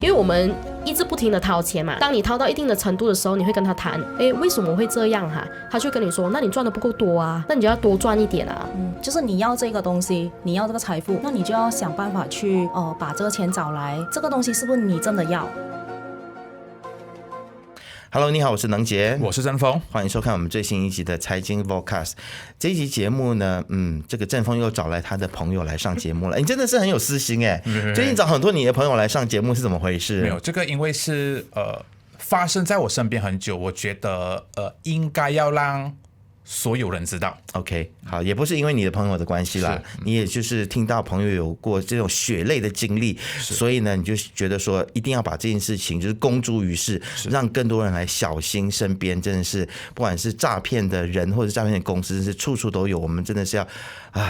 因为我们一直不停的掏钱嘛，当你掏到一定的程度的时候，你会跟他谈，为什么会这样哈？他就跟你说，那你赚的不够多啊，那你就要多赚一点啊。就是你要这个东西，你要这个财富，那你就要想办法去把这个钱找来，这个东西是不是你真的要Hello， 你好，我是能杰，我是郑峰，欢迎收看我们最新一集的财经 Vodcast。这一集节目呢，这个郑峰又找来他的朋友来上节目了。你真的是很有私心哎，最近找很多你的朋友来上节目是怎么回事？没有，这个因为是发生在我身边很久，我觉得应该要让所有人知道。 OK， 好，也不是因为你的朋友的关系啦，你也就是听到朋友有过这种血泪的经历，所以呢你就觉得说一定要把这件事情就是公诸于世，让更多人来小心身边真的是不管是诈骗的人或者诈骗的公司是处处都有，我们真的是要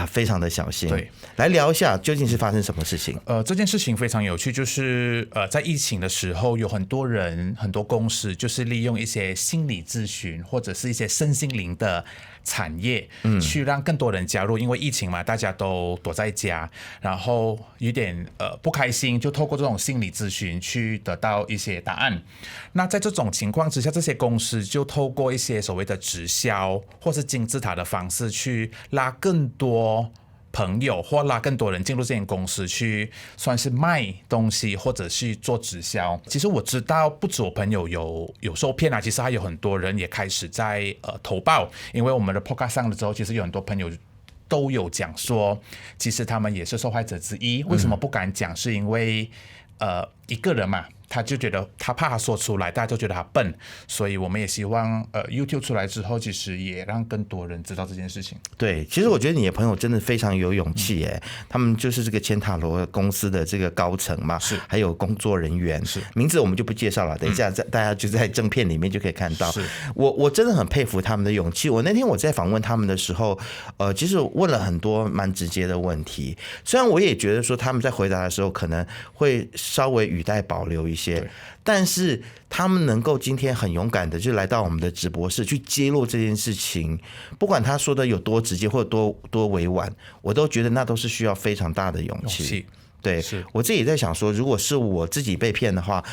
非常的小心。对，来聊一下究竟是发生什么事情。这件事情非常有趣，就是在疫情的时候有很多人很多公司就是利用一些心理咨询或者是一些身心灵的产业去让更多人加入，因为疫情嘛，大家都躲在家，然后有点不开心，就透过这种心理咨询去得到一些答案。那在这种情况之下，这些公司就透过一些所谓的直销或是金字塔的方式去拉更多朋友或拉更多人进入这间公司去算是卖东西或者是做直销。其实我知道不止我朋友有受骗啊，其实还有很多人也开始在投报，因为我们的 podcast 上了之后，其实有很多朋友都有讲说其实他们也是受害者之一。为什么不敢讲？是因为一个人嘛，他就觉得他怕他说出来大家就觉得他笨，所以我们也希望YouTube 出来之后其实也让更多人知道这件事情。对，其实我觉得你的朋友真的非常有勇气耶，他们就是这个千塔罗公司的这个高层嘛，是还有工作人员，是名字我们就不介绍了，等一下大家就在正片里面就可以看到。我真的很佩服他们的勇气。我那天我在访问他们的时候其实问了很多蛮直接的问题，虽然我也觉得说他们在回答的时候可能会稍微语带保留一些，但是他们能够今天很勇敢的就来到我们的直播室去揭露这件事情，不管他说的有多直接或者多委婉，我都觉得那都是需要非常大的勇气。对，我自己在想说，如果是我自己被骗的话，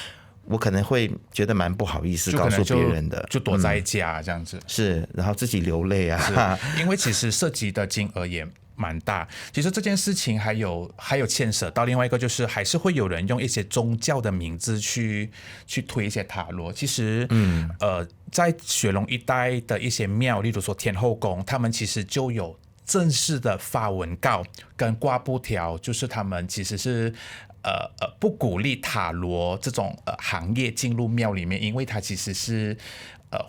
我可能会觉得蛮不好意思告诉别人的，就躲在家这样子，是，然后自己流泪啊，因为其实涉及的金额也蛮大。其实这件事情还有牵涉到另外一个，就是还是会有人用一些宗教的名字去推一些塔罗。其实在雪隆一带的一些庙，例如说天后宫，他们其实就有正式的发文告跟挂布条，就是他们其实是不鼓励塔罗这种行业进入庙里面，因为它其实是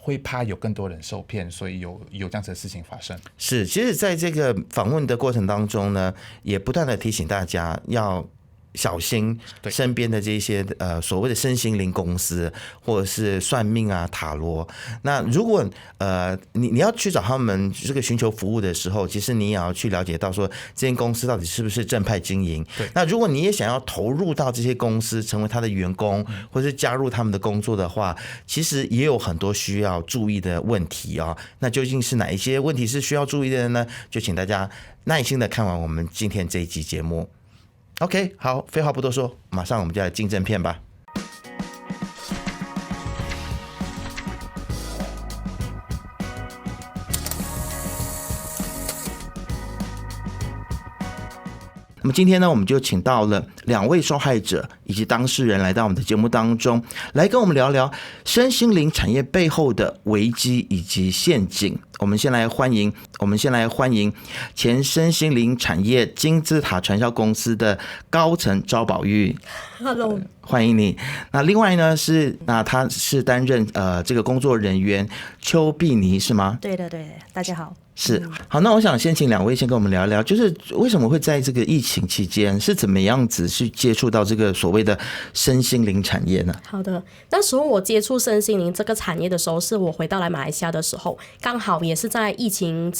会怕有更多人受骗，所以有这样子的事情发生。是，其实在这个访问的过程当中呢，也不断的提醒大家要小心身边的这些所谓的身心灵公司或者是算命啊塔罗。那如果你要去找他们这个寻求服务的时候，其实你也要去了解到说这间公司到底是不是正派经营。那如果你也想要投入到这些公司成为他的员工或是加入他们的工作的话，其实也有很多需要注意的问题哦。那究竟是哪一些问题是需要注意的呢？就请大家耐心的看完我们今天这一集节目。OK， 好，废话不多说，马上我们就来进正片吧。那么今天呢，我们就请到了2位受害者以及当事人来到我们的节目当中，来跟我们聊聊身心灵产业背后的危机以及陷阱。我们先来欢迎前身心灵产业金字塔传销公司的高层赵宝玉。Hello， 欢迎你。那另外呢他是担任这个工作人员邱碧妮是吗？对的，大家好。是，好，那我想先请2位先跟我们聊聊，就是为什么会在这个疫情期间是怎么样子去接触到这个所谓的身心灵产业呢？好的，那时候我接触身心灵这个产业的时候，是我回到来马来西亚的时候，刚好也是在疫情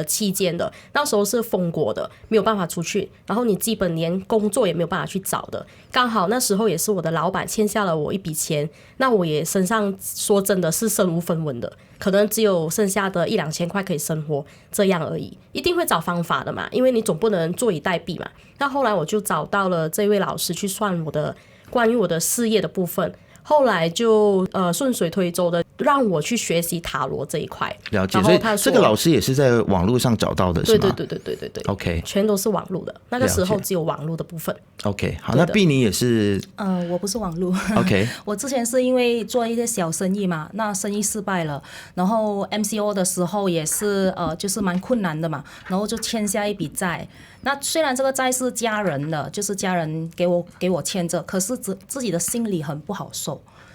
期间的，那时候是封国的，没有办法出去，然后你基本连工作也没有办法去找的。刚好那时候也是我的老板欠下了我一笔钱，那我也身上说真的是身无分文的，可能只有剩下的1-2千块可以生活，这样而已。一定会找方法的嘛，因为你总不能坐以待毙嘛。那后来我就找到了这位老师去算我的关于我的事业的部分。后来就顺水推舟的让我去学习塔罗这一块。了解，所以这个老师也是在网络上找到的，是吗？对。OK， 全都是网络的，那个时候只有网络的部分。OK， 好，那碧妮也是，我不是网络。OK， 我之前是因为做一些小生意嘛，那生意失败了，然后 MCO 的时候也是就是蛮困难的嘛，然后就欠下一笔债。那虽然这个债是家人的，就是家人给我欠着，可是自己的心里很不好受。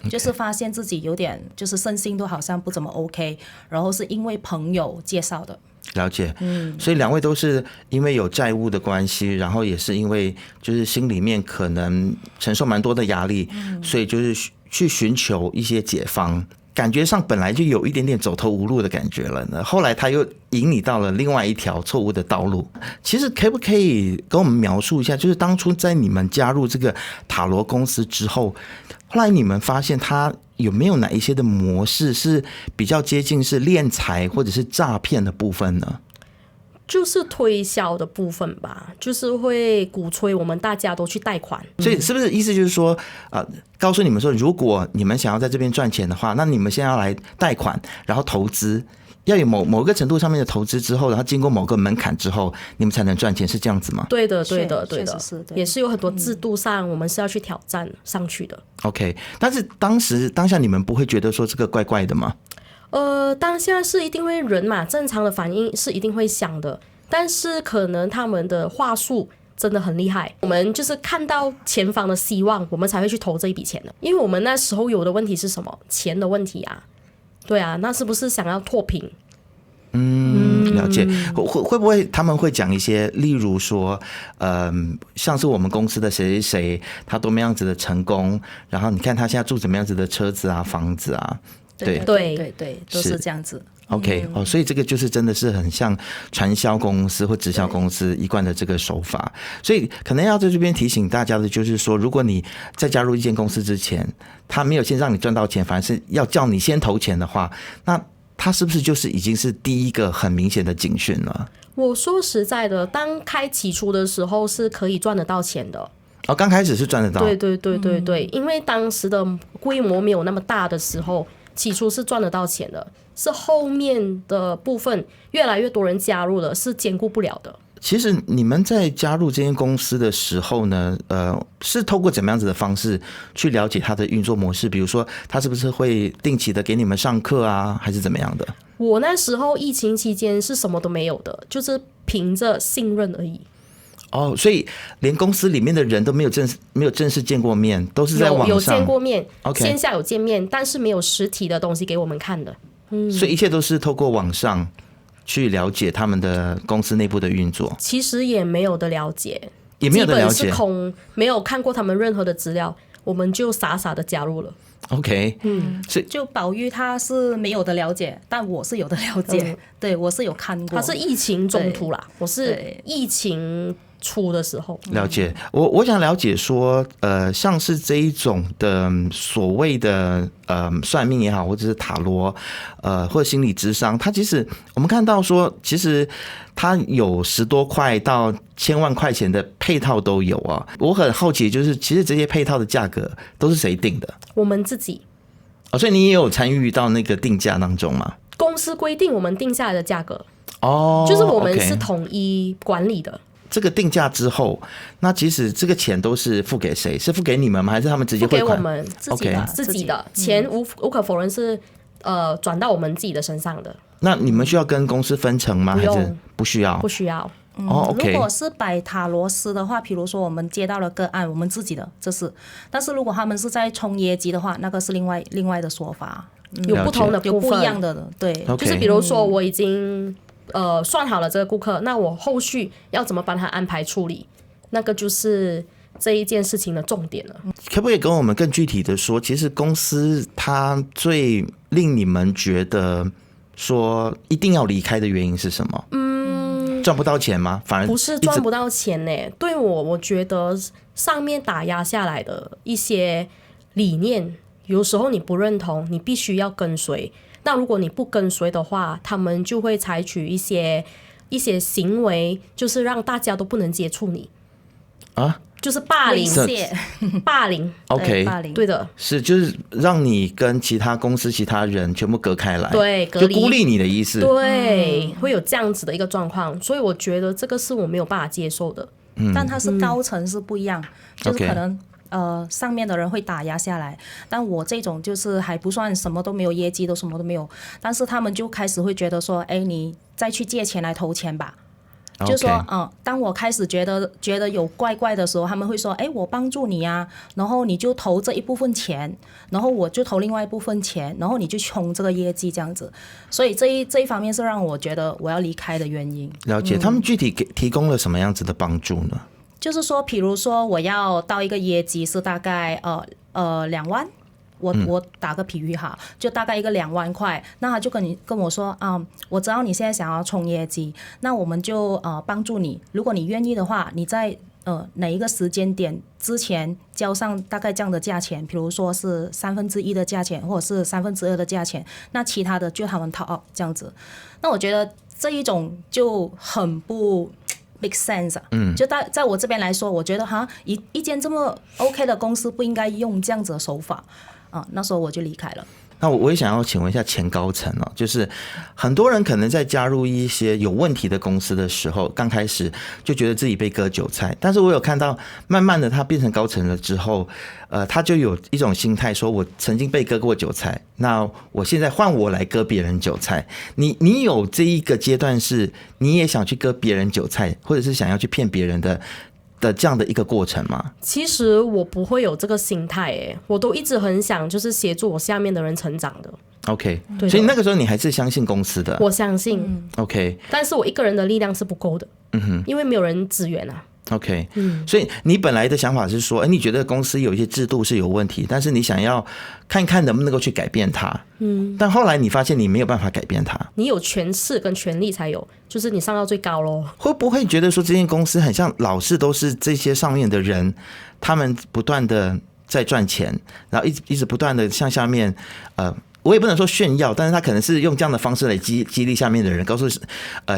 就是发现自己有点就是身心都好像不怎么 OK， 然后是因为朋友介绍的。了解，所以两位都是因为有债务的关系，然后也是因为就是心里面可能承受蛮多的压力，所以就是去寻求一些解方。感觉上本来就有一点点走投无路的感觉了呢，后来他又引你到了另外一条错误的道路。其实可不可以跟我们描述一下，就是当初在你们加入这个塔罗公司之后，后来你们发现他有没有哪一些的模式是比较接近是敛财或者是诈骗的部分呢？就是推销的部分吧，就是会鼓吹我们大家都去贷款。所以是不是意思就是说，告诉你们说，如果你们想要在这边赚钱的话，那你们现在要来贷款，然后投资，要有某个程度上面的投资之后，然后经过某个门槛之后，你们才能赚钱，是这样子吗？对的，也是有很多制度上我们是要去挑战上去的。OK， 但是当下你们不会觉得说这个怪怪的吗？当下是一定会人嘛，正常的反应是一定会想的，但是可能他们的话术真的很厉害，我们就是看到前方的希望，我们才会去投这一笔钱的。因为我们那时候有的问题是什么？钱的问题啊，对啊，那是不是想要脱贫？了解。会不会他们会讲一些，例如说，像是我们公司的谁谁谁，他多么样子的成功，然后你看他现在住怎么样子的车子啊、房子啊。对，都是这样子。OK， 所以这个就是真的是很像传销公司或直销公司一贯的这个手法。所以可能要在这边提醒大家的就是说，如果你在加入一间公司之前，他没有先让你赚到钱，反而是要叫你先投钱的话，那他是不是就是已经是第一个很明显的警讯了？我说实在的，当开起初的时候是可以赚得到钱的。刚开始是赚得到。对，因为当时的规模没有那么大的时候，起初是赚得到钱的，是后面的部分越来越多人加入了，是兼顾不了的。其实你们在加入这间公司的时候呢，是透过怎么样子的方式去了解它的运作模式？比如说，它是不是会定期的给你们上课啊，还是怎么样的？我那时候疫情期间是什么都没有的，就是凭着信任而已。所以连公司里面的人都没有正式见过面，都是在网上有见过面， OK， 线下有见面，但是没有实体的东西给我们看的。所以一切都是透过网上去了解他们的公司内部的运作。其实也没有的了解，也没有的了解，基本是空，没有看过他们任何的资料，我们就傻傻的加入了。OK， 就宝玉他是没有的了解，但我是有的了解，对我是有看过。他是疫情中途啦，我是疫情初的时候。了解，我想了解说，像是这一种的所谓的算命也好，或者是塔罗，或者心理咨商，它其实我们看到说，其实它有10多块到1000万块钱的配套都有啊。我很好奇，就是其实这些配套的价格都是谁定的？我们自己。所以你也有参与到那个定价当中吗？公司规定我们定下来的价格，就是我们是统一管理的。这个定价之后，那其实这个钱都是付给谁？是付给你们吗？还是他们直接汇款？付给我们自己的钱无可否认是转到我们自己的身上的。那你们需要跟公司分成吗？还是不需要？不需要。OK。如果是摆塔罗斯的话，比如说我们接到了个案，我们自己的这是，但是如果他们是在冲业绩的话，那个是另外的说法，有不同的部分，有不一样的，对，就是比如说我已经算好了这个顾客，那我后续要怎么帮他安排处理，那个就是这一件事情的重点了。可不可以跟我们更具体的说，其实公司它最令你们觉得说一定要离开的原因是什么？赚不到钱吗？反而不是赚不到钱呢。对我觉得上面打压下来的一些理念，有时候你不认同，你必须要跟随。那如果你不跟随的话，他们就会采取一些行为，就是让大家都不能接触你。就是霸凌，猥亵霸凌， OK，霸凌，对的，是就是让你跟其他公司其他人全部隔开来，对，隔离，就孤立你的意思。对，会有这样子的一个状况，所以我觉得这个是我没有办法接受的。但它是高层是不一样，就是 OK 可能上面的人会打压下来，但我这种就是还不算什么都没有，业绩都什么都没有，但是他们就开始会觉得说，哎，你再去借钱来投钱吧。就说 OK 当我开始觉得有怪怪的时候，他们会说，哎，我帮助你啊，然后你就投这一部分钱，然后我就投另外一部分钱，然后你就冲这个业绩这样子，所以这一方面是让我觉得我要离开的原因。了解，他们具体提供了什么样子的帮助呢？就是说，比如说我要到一个业绩是大概2万。我打个比喻哈，就大概一个2万块，那他就跟我说我知道你现在想要冲业绩，那我们就帮助你，如果你愿意的话，你在哪一个时间点之前交上大概这样的价钱，比如说是1/3的价钱，或者是2/3的价钱，那其他的就他们 top up 这样子。那我觉得这一种就很不make sense 就在我这边来说，我觉得一间这么 OK 的公司不应该用这样子的手法那时候我就离开了。那我也想要请问一下前高层就是很多人可能在加入一些有问题的公司的时候，刚开始就觉得自己被割韭菜，但是我有看到慢慢的他变成高层了之后，他就有一种心态说，我曾经被割过韭菜，那我现在换我来割别人韭菜。你有这一个阶段是你也想去割别人韭菜，或者是想要去骗别人的这样的一个过程吗？其实我不会有这个心态，我都一直很想就是协助我下面的人成长的。OK，对的，所以那个时候你还是相信公司的。我相信OK，但是我一个人的力量是不够的，因为没有人支援啊。OK，所以你本来的想法是说，你觉得公司有一些制度是有问题，但是你想要看看能不能够去改变它。但后来你发现你没有办法改变它。你有权势跟权力才有，就是你上到最高咯。会不会觉得说这间公司很像老是都是这些上面的人，他们不断的在赚钱，然后一直不断的向下面我也不能说炫耀，但是他可能是用这样的方式来激励下面的人，告诉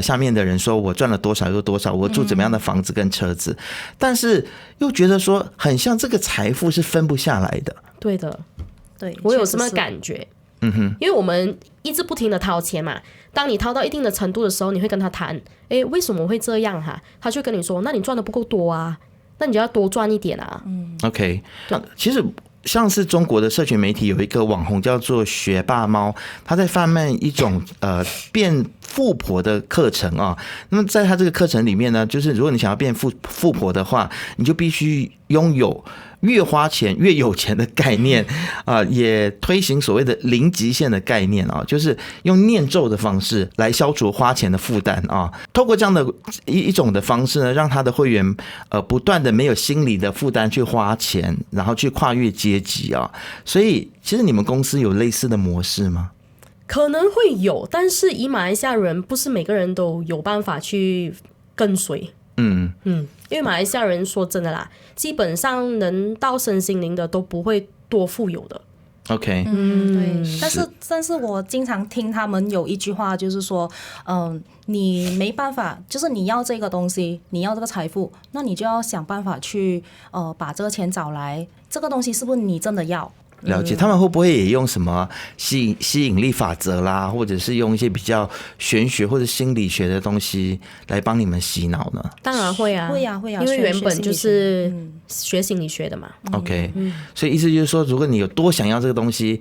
下面的人说我赚了多少又多少，我住怎么样的房子跟车子，但是又觉得说很像这个财富是分不下来的。对的，对，我有这么确实是感觉。因为我们一直不停的掏钱嘛，当你掏到一定的程度的时候，你会跟他谈，为什么会这样他就跟你说，那你赚的不够多啊，那你就要多赚一点啊。OK， 其实像是中国的社群媒体有一个网红叫做学霸猫，他在贩卖一种变富婆的课程那么在他这个课程里面呢，就是如果你想要变富婆的话，你就必须拥有越花钱越有钱的概念也推行所谓的零极限的概念就是用念咒的方式来消除花钱的负担透过这样的一种的方式呢，让他的会员不断的没有心理的负担去花钱，然后去跨越阶级所以其实你们公司有类似的模式吗？可能会有，但是以马来西亚人，不是每个人都有办法去跟随。因为马来西亚人说真的啦，基本上能到身心灵的都不会多富有的。OK， 对，但是我经常听他们有一句话，就是说，你没办法，就是你要这个东西，你要这个财富，那你就要想办法去把这个钱找来，这个东西是不是你真的要？了解，他们会不会也用什么吸引力法则啦，或者是用一些比较玄学或者心理学的东西来帮你们洗脑呢？当然会啊，会啊，因为原本就是学心理学的嘛。OK，所以意思就是说，如果你有多想要这个东西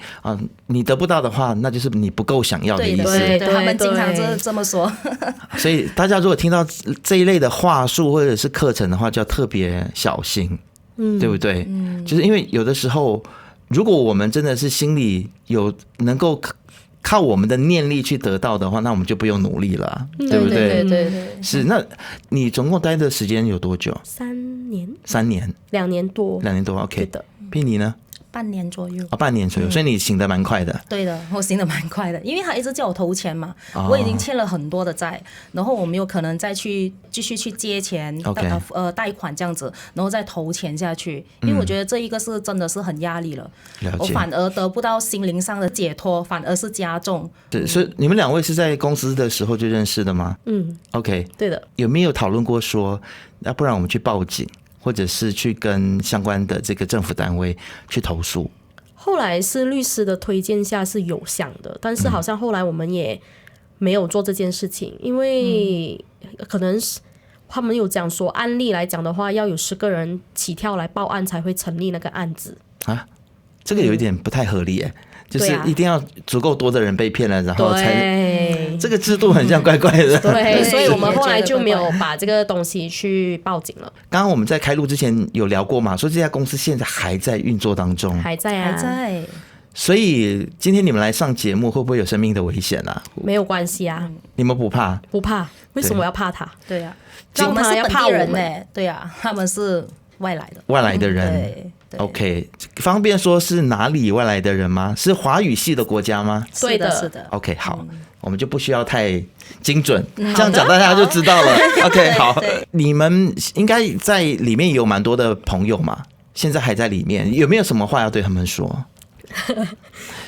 你得不到的话，那就是你不够想要的意思。对，他们经常这么说。所以大家如果听到这一类的话术或者是课程的话，就要特别小心，对不对？就是因为有的时候，如果我们真的是心里有能够靠我们的念力去得到的话，那我们就不用努力了，对不对？对，是。那你总共待的时间有多久？3年？3年，2年多，2年多。OK，对的。P 你呢？半年左右半年左右，所以你醒得蛮快的。对的，我醒得蛮快的，因为他一直叫我投钱嘛，我已经欠了很多的债，然后我没有可能再去继续去借钱贷款这样子，然后再投钱下去，因为我觉得这一个是真的是很压力了，我反而得不到心灵上的解脱，反而是加重。对，所以你们2位是在公司的时候就认识的吗？OK，对的。有没有讨论过说，要不然我们去报警？或者是去跟相关的这个政府单位去投诉？后来是律师的推荐下是有想的，但是好像后来我们也没有做这件事情，因为可能是他们有讲说，案例来讲的话，要有10个人起跳来报案才会成立那个案子啊。这个有一点不太合理耶，就是对啊一定要足够多的人被骗了，然后才对这个制度很像怪怪的。对，所以我们也觉得后来就没有怪怪把这个东西去报警了，刚刚我们在开录之前有聊过嘛，说这家公司现在还在运作当中，还在啊，还在。所以今天你们来上节目，会不会有生命的危险啊？没有关系啊，你们不怕？不怕，为什么要怕他？对呀、让我们是本他要怕我地人呢、们对呀、他们是外来的。外来的人。对 OK， 方便说是哪里外来的人吗？是华语系的国家吗对的是的。 ？OK， 好，我们就不需要太精准，这样讲大家就知道了。OK， 好对，你们应该在里面有蛮多的朋友嘛，现在还在里面，有没有什么话要对他们说？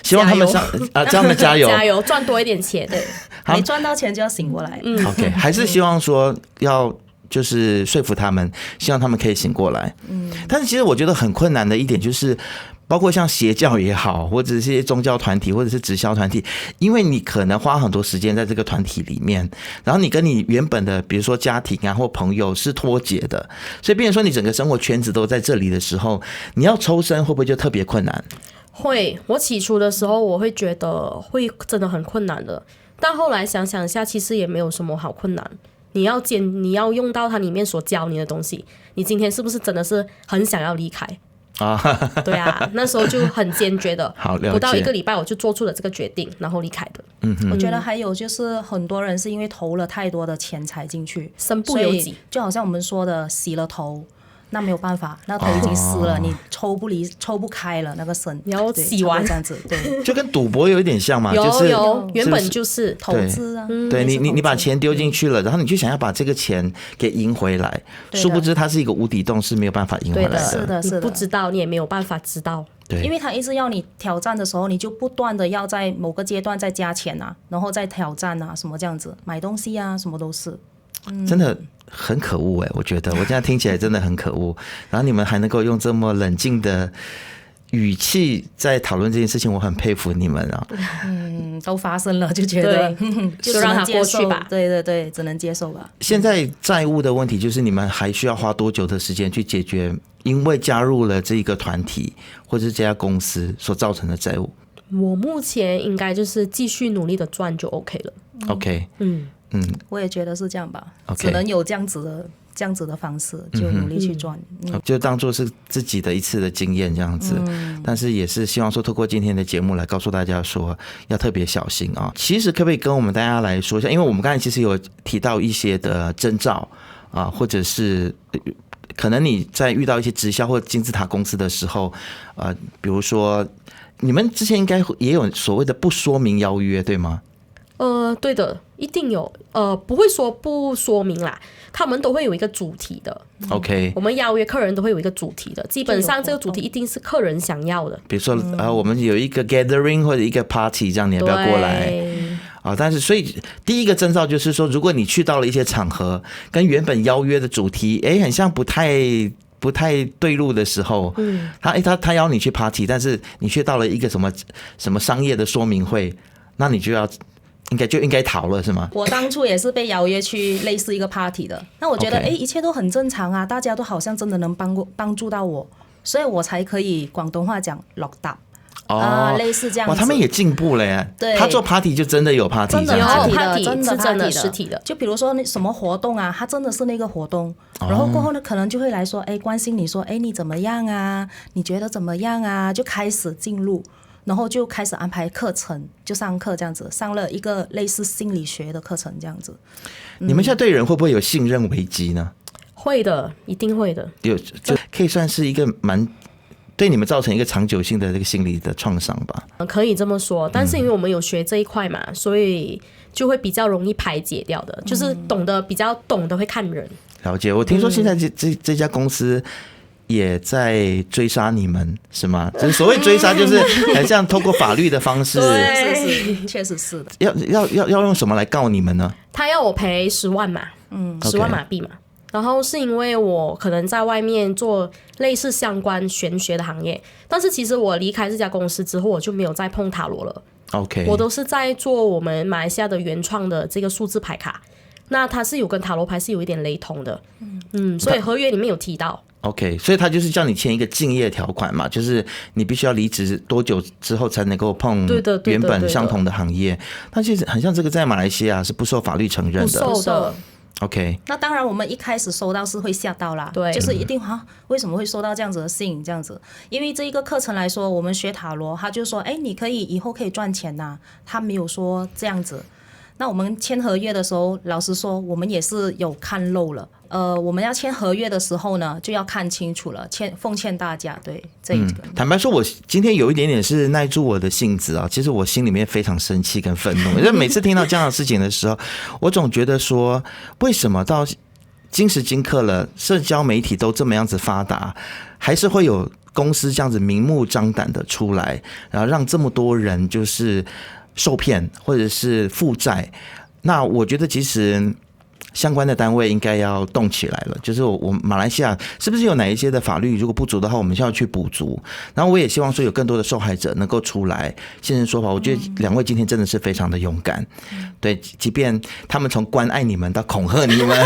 希望他们上叫他们加油，加油，赚多一点钱。对，没赚到钱就要醒过来。OK， 还是希望说要就是说服他们，希望他们可以醒过来。但是其实我觉得很困难的一点就是。包括像邪教也好，或者是一些宗教团体，或者是直销团体，因为你可能花很多时间在这个团体里面，然后你跟你原本的比如说家庭啊或朋友是脱节的，所以变成说你整个生活圈子都在这里的时候，你要抽身会不会就特别困难？会，我起初的时候我会觉得会真的很困难的，但后来想想一下，其实也没有什么好困难。你要用到它里面所教你的东西，你今天是不是真的是很想要离开？对啊，那时候就很坚决的，好了解，不到1个礼拜我就做出了这个决定，然后离开的。我觉得还有就是很多人是因为投了太多的钱财进去，身不由己，所以就好像我们说的洗了头。那没有办法，那头已经湿了，你抽不开了那个身，然后对洗完这样子，对，就跟赌博有一点像嘛，有就是有，原本就是投资啊，对你把类似投资钱丢进去了，然后你就想要把这个钱给赢回来，对的殊不知它是一个无底洞，是没有办法赢回来对的，是的你不知道，你也没有办法知道。对，因为他一直要你挑战的时候，你就不断的要在某个阶段再加钱啊，然后再挑战啊，什么这样子，买东西啊，什么都是。真的很可恶哎，我觉得我现在听起来真的很可恶。然后你们还能够用这么冷静的语气在讨论这件事情，我很佩服你们啊。都发生了，就觉得就让它过去吧。对对对，只能接受吧。现在债务的问题就是你们还需要花多久的时间去解决？因为加入了这个团体或者是这家公司所造成的债务。我目前应该就是继续努力的赚就 OK 了。OK，我也觉得是这样吧， OK 只能有这样子的方式，就努力去赚。就当做是自己的一次的经验这样子，但是也是希望说透过今天的节目来告诉大家说要特别小心啊。其实可不可以跟我们大家来说一下，因为我们刚才其实有提到一些的征兆啊，或者是可能你在遇到一些直销或金字塔公司的时候，比如说你们之前应该也有所谓的不说明邀约，对吗？对的，一定有。不会说不说明啦，他们都会有一个主题的。OK， 我们邀约客人都会有一个主题的，基本上这个主题一定是客人想要的。比如说我们有一个 gathering 或者一个 party， 这样你要不要过来？但是所以第一个征兆就是说，如果你去到了一些场合，跟原本邀约的主题，很像不太对路的时候，他邀你去 party， 但是你却到了一个什么商业的说明会，那你就要应该逃了是吗？我当初也是被邀约去类似一个 party 的，那我觉得 OK 一切都很正常啊，大家都好像真的能帮助到我，所以我才可以广东话讲落搭。类似这样子。哇，他们也进步了耶！对，他做 party 就真的有 party， 真的有 party 的， party 真的是真的 party 实体的。就比如说那什么活动啊，他真的是那个活动，然后过后呢，可能就会来说，关心你说，你怎么样啊？你觉得怎么样啊？就开始进入，然后就开始安排课程，就上课这样子，上了一个类似心理学的课程这样子。你们现在对人会不会有信任危机呢？会的，一定会的。就可以算是一个对你们造成一个长久性的这个心理的创伤吧。可以这么说，但是因为我们有学这一块嘛，所以就会比较容易排解掉的，就是比较懂得会看人。了解，我听说现在这家公司也在追杀你们，是吗？就是所谓追杀，就是很像透过法律的方式。是，确实是的。要用什么来告你们呢？他要我赔10万嘛，10万马币嘛。然后是因为我可能在外面做类似相关玄学的行业，但是其实我离开这家公司之后，我就没有再碰塔罗了。OK， 我都是在做我们马来西亚的原创的这个数字牌卡，那它是有跟塔罗牌是有一点雷同的，所以合约里面有提到。OK， 所以他就是叫你签一个竞业条款嘛，就是你必须要离职多久之后才能够碰原本相同的行业。但其实很像这个在马来西亚是不受法律承认的，不受的。OK， 那当然我们一开始收到是会吓到啦，对，就是一定为什么会收到这样子的信这样子？因为这一个课程来说，我们学塔罗，他就说，你可以以后可以赚钱呐，他没有说这样子。那我们签合约的时候，老实说，我们也是有看漏了。我们要签合约的时候呢，就要看清楚了。奉劝大家，对这一个。坦白说，我今天有一点点是耐住我的性子啊。其实我心里面非常生气跟愤怒，因为每次听到这样的事情的时候，我总觉得说，为什么到今时今刻了，社交媒体都这么样子发达，还是会有公司这样子明目张胆的出来，然后让这么多人就是受骗或者是负债。那我觉得其实相关的单位应该要动起来了，就是我马来西亚是不是有哪一些的法律如果不足的话，我们需要去补足。然后我也希望说有更多的受害者能够出来现身说法。我觉得两位今天真的是非常的勇敢，对，即便他们从关爱你们到恐吓你们，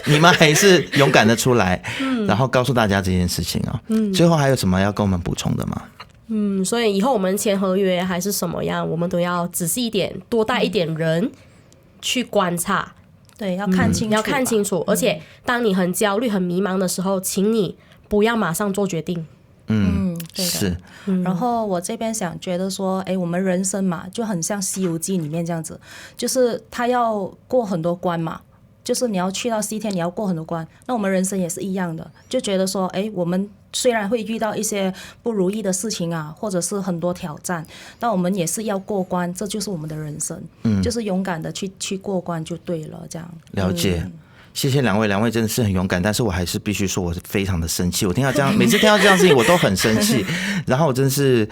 你们还是勇敢的出来，然后告诉大家这件事情啊。最后还有什么要跟我们补充的吗？所以以后我们签合约还是什么样，我们都要仔细一点，多带一点人去观察。对，要看清楚，要看清楚。而且当你很焦虑、很迷茫的时候，请你不要马上做决定。对的。是。然后我这边想觉得说，我们人生嘛，就很像《西游记》里面这样子，就是他要过很多关嘛。就是你要去到西天，你要过很多关。那我们人生也是一样的，就觉得说，我们虽然会遇到一些不如意的事情啊，或者是很多挑战，但我们也是要过关，这就是我们的人生。就是勇敢的去过关就对了，这样。了解。谢谢两位真的是很勇敢，但是我还是必须说我是非常的生气。我听到这样，每次听到这样的事情我都很生气。然后我真是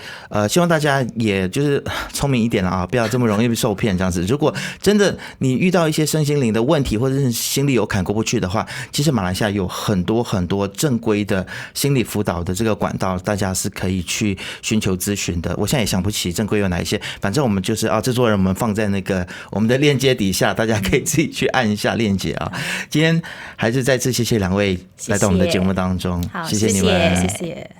希望大家也就是聪明一点了啊，不要这么容易受骗这样子。如果真的你遇到一些身心灵的问题，或者是心里有坎过不去的话，其实马来西亚有很多很多正规的心理辅导的这个管道，大家是可以去寻求咨询的。我现在也想不起正规有哪一些，反正我们就是制作人我们放在那个我们的链接底下，大家可以自己去按一下链接啊。今天还是再次谢谢两位来到我们的节目当中，谢谢你们，谢谢。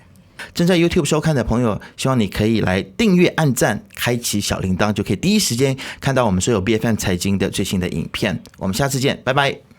正在 YouTube 收看的朋友，希望你可以来订阅、按赞、开启小铃铛，就可以第一时间看到我们所有 BFM 财经的最新的影片。我们下次见，拜拜。